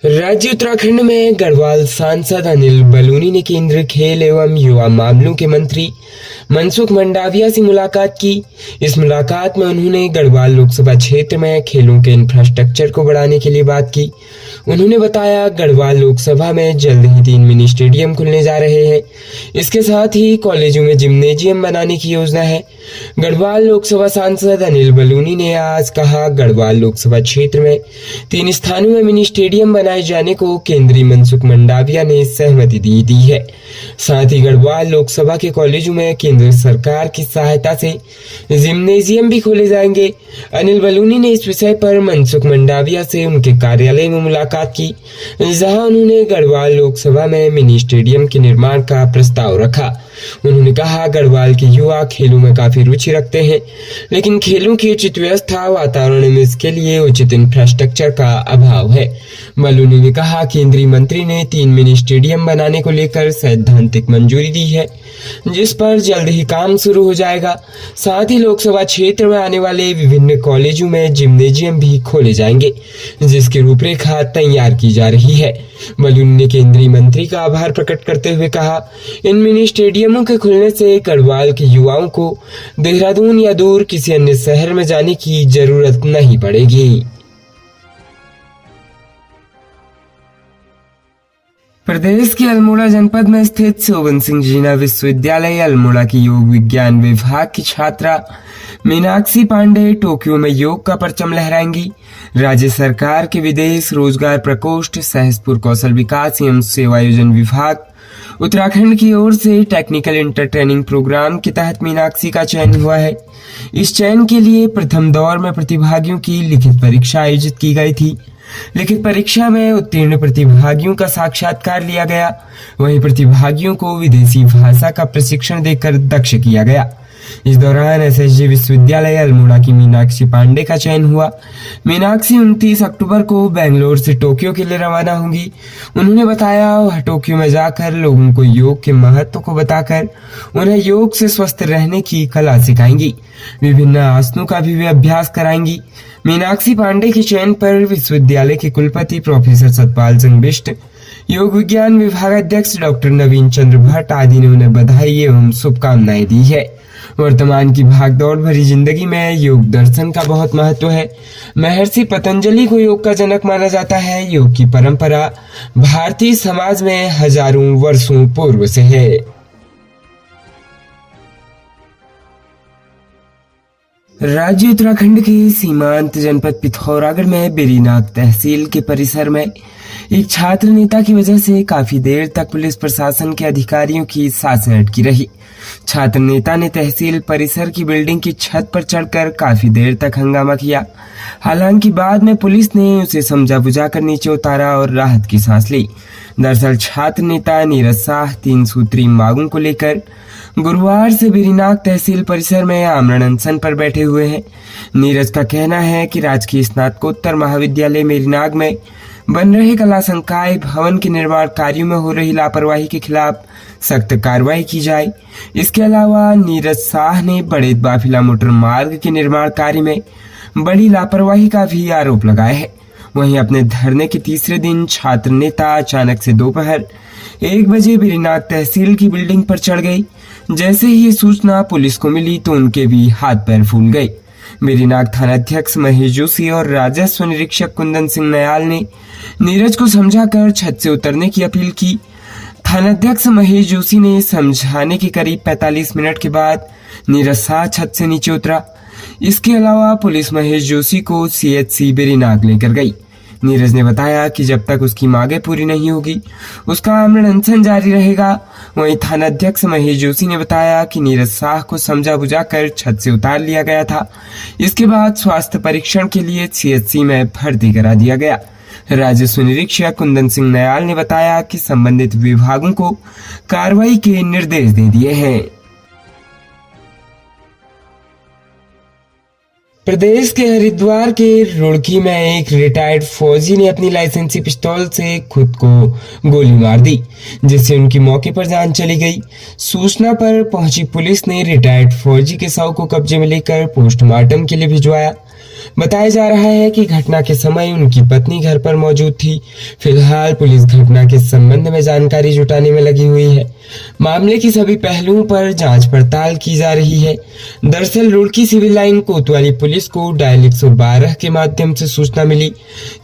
राज्य उत्तराखंड में गढ़वाल सांसद अनिल बलूनी ने केंद्रीय खेल एवं युवा मामलों के मंत्री मनसुख मंडाविया से मुलाकात की। इस मुलाकात में उन्होंने गढ़वाल लोकसभा क्षेत्र में खेलों के इंफ्रास्ट्रक्चर को बढ़ाने के लिए बात की। उन्होंने बताया गढ़वाल लोकसभा में जल्द ही 3 मिनी स्टेडियम खुलने जा रहे हैं। इसके साथ ही कॉलेजों में जिम्नेजियम बनाने की योजना है। गढ़वाल लोकसभा सांसद अनिल बलूनी ने आज कहा, गढ़वाल लोकसभा क्षेत्र में 3 स्थानों में मिनी स्टेडियम बनाए जाने को केंद्रीय मनसुख मंडाविया ने सहमति दी है। साथ ही गढ़वाल लोकसभा के कॉलेजों में केंद्र सरकार की सहायता से जिम्नेजियम भी खोले जाएंगे। अनिल बलूनी ने इस विषय पर मनसुख मंडाविया से उनके कार्यालय में मुलाकात की, जहां उन्होंने गढ़वाल लोकसभा में मिनी स्टेडियम के निर्माण का प्रस्ताव रखा। उन्होंने कहा, गढ़वाल के युवा खेलों में काफी रुचि रखते हैं, लेकिन खेलों की उचित व्यवस्था वातावरण में इसके लिए उचित इंफ्रास्ट्रक्चर का अभाव है। बलूनी ने कहा, केंद्रीय मंत्री ने 3 मिनी स्टेडियम बनाने को लेकर सैद्धांतिक मंजूरी दी है, जिस पर जल्द ही काम शुरू हो जाएगा। साथ ही लोकसभा क्षेत्र में आने वाले विभिन्न कॉलेजों में जिम्नेजियम भी खोले जाएंगे, जिसकी रूपरेखा तैयार की जा रही है। बलूनी ने केंद्रीय मंत्री का आभार प्रकट करते हुए कहा, इन मिनी स्टेडियमों के खुलने से गढ़वाल के युवाओं को देहरादून या दूर किसी अन्य शहर में जाने की जरूरत नहीं पड़ेगी। प्रदेश के अल्मोड़ा जनपद में स्थित शोभन सिंह जीना विश्वविद्यालय अल्मोड़ा की योग विज्ञान विभाग की छात्रा मीनाक्षी पांडे टोक्यो में योग का परचम लहराएंगी। राज्य सरकार के विदेश रोजगार प्रकोष्ठ, सहसपुर कौशल विकास एवं सेवायोजन विभाग उत्तराखंड की ओर से टेक्निकल इंटर ट्रेनिंग प्रोग्राम के तहत मीनाक्षी का चयन हुआ है। इस चयन के लिए प्रथम दौर में प्रतिभागियों की लिखित परीक्षा आयोजित की गई थी। लिखित परीक्षा में उत्तीर्ण प्रतिभागियों का साक्षात्कार लिया गया। वहीं प्रतिभागियों को विदेशी भाषा का प्रशिक्षण देकर दक्ष किया गया। इस दौरान एसएसजी विश्वविद्यालय अल्मोड़ा की मीनाक्षी पांडे का चयन हुआ। मीनाक्षी 29 अक्टूबर को बेंगलोर से टोक्यो के लिए रवाना होंगी। उन्होंने बताया, वह टोक्यो में जाकर लोगों को योग के महत्व को बताकर उन्हें योग से स्वस्थ रहने की कला सिखाएंगी। विभिन्न आसनों का भी वे अभ्यास कराएंगी। मीनाक्षी पांडे के चयन पर विश्वविद्यालय के कुलपति प्रोफेसर सतपाल सिंह बिष्ट, योग विज्ञान विभाग अध्यक्ष डॉक्टर नवीन चंद्र भट्ट आदि ने उन्हें बधाई एवं शुभकामनाएं दी है। वर्तमान की भागदौड़ भरी जिंदगी में योग दर्शन का बहुत महत्व है। महर्षि पतंजलि को योग का जनक माना जाता है। योग की परंपरा भारतीय समाज में हजारों वर्षों पूर्व से है। राज्य उत्तराखंड के सीमांत जनपद पिथौरागढ़ में बेरीनाग तहसील के परिसर में एक छात्र नेता की वजह से काफी देर तक पुलिस प्रशासन के अधिकारियों की सांसें अटकी रही। छात्र नेता ने तहसील परिसर की बिल्डिंग की छत पर चढ़कर काफी देर तक हंगामा किया। हालांकि बाद में पुलिस ने उसे समझा बुझाकर नीचे उतारा और राहत की सांस ली। दरअसल छात्र नेता नीरज शाह 3 सूत्री मांगों को लेकर गुरुवार से बेरीनाग तहसील परिसर में आमरण अनशन पर बैठे हुए हैं। नीरज का कहना है कि राजकीय स्नातकोत्तर महाविद्यालय बेरीनाग में बन रहे कला संकाय भवन के निर्माण कार्यों में हो रही लापरवाही के खिलाफ सख्त कार्रवाई की जाए। इसके अलावा नीरज शाह ने बड़े बाफिला मोटर मार्ग के निर्माण कार्य में बड़ी लापरवाही का भी आरोप लगाया है। वहीं अपने धरने के तीसरे दिन छात्र नेता अचानक से दोपहर 1 बजे बेरीनाग तहसील की बिल्डिंग पर चढ़ गई। जैसे ही ये सूचना पुलिस को मिली तो उनके भी हाथ पैर फूल गए। बेरीनाग थानाध्यक्ष महेश जोशी और राजस्व निरीक्षक कुंदन सिंह नयाल ने नीरज को समझाकर छत से उतरने की अपील की। थानाध्यक्ष महेश जोशी ने समझाने के करीब 45 मिनट के बाद नीरज शाह छत से नीचे उतरा। इसके अलावा पुलिस महेश जोशी को सीएचसी बेरीनाग लेकर गई। नीरज ने बताया कि जब तक उसकी मांगे पूरी नहीं होगी उसका आमरण अनशन जारी रहेगा। वहीं थानाध्यक्ष महेश जोशी ने बताया कि नीरज शाह को समझा बुझाकर छत से उतार लिया गया था। इसके बाद स्वास्थ्य परीक्षण के लिए सीएचसी में भर्ती करा दिया गया। राजस्व निरीक्षक कुंदन सिंह नयाल ने बताया कि संबंधित विभागों को कार्रवाई के निर्देश दे दिए हैं। प्रदेश के हरिद्वार के रुड़की में एक रिटायर्ड फौजी ने अपनी लाइसेंसी पिस्तौल से खुद को गोली मार दी, जिससे उनकी मौके पर जान चली गई। सूचना पर पहुंची पुलिस ने रिटायर्ड फौजी के शव को कब्जे में लेकर पोस्टमार्टम के लिए भिजवाया। बताया जा रहा है कि घटना के समय उनकी पत्नी घर पर मौजूद थी। फिलहाल पुलिस घटना के संबंध में जानकारी जुटाने में लगी हुई है। मामले की सभी पहलुओं पर जांच पड़ताल की जा रही है। दरअसल रुड़की सिविल लाइन कोतवाली पुलिस को डायल 112 के माध्यम से सूचना मिली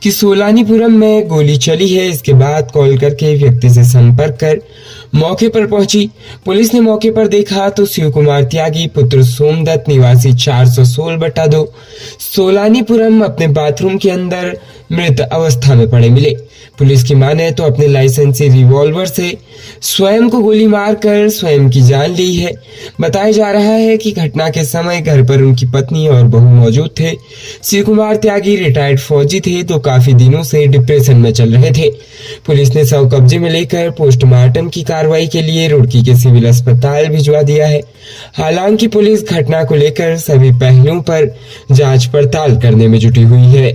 कि सोलानीपुरम में गोली चली है। इसके बाद कॉल करके व्यक्ति से संपर्क कर मौके पर पहुंची। पुलिस ने मौके पर देखा तो शिव कुमार त्यागी पुत्र सोमदत्त निवासी 416/2 सोलानीपुरम अपने बाथरूम के अंदर मृत अवस्था में पड़े मिले। पुलिस की माने तो अपने लाइसेंसी रिवॉल्वर से स्वयं को गोली मारकर स्वयं की जान ली है। बताया जा रहा है कि घटना के समय घर पर उनकी पत्नी और बहू मौजूद थे। शिव कुमार त्यागी रिटायर्ड फौजी थे तो काफी दिनों से डिप्रेशन में चल रहे थे। पुलिस ने शव कब्जे में लेकर पोस्टमार्टम की कार्रवाई के लिए रुड़की के सिविल अस्पताल भिजवा दिया है। हालांकि पुलिस घटना को लेकर सभी पहलुओं पर जांच पड़ताल करने में जुटी हुई है।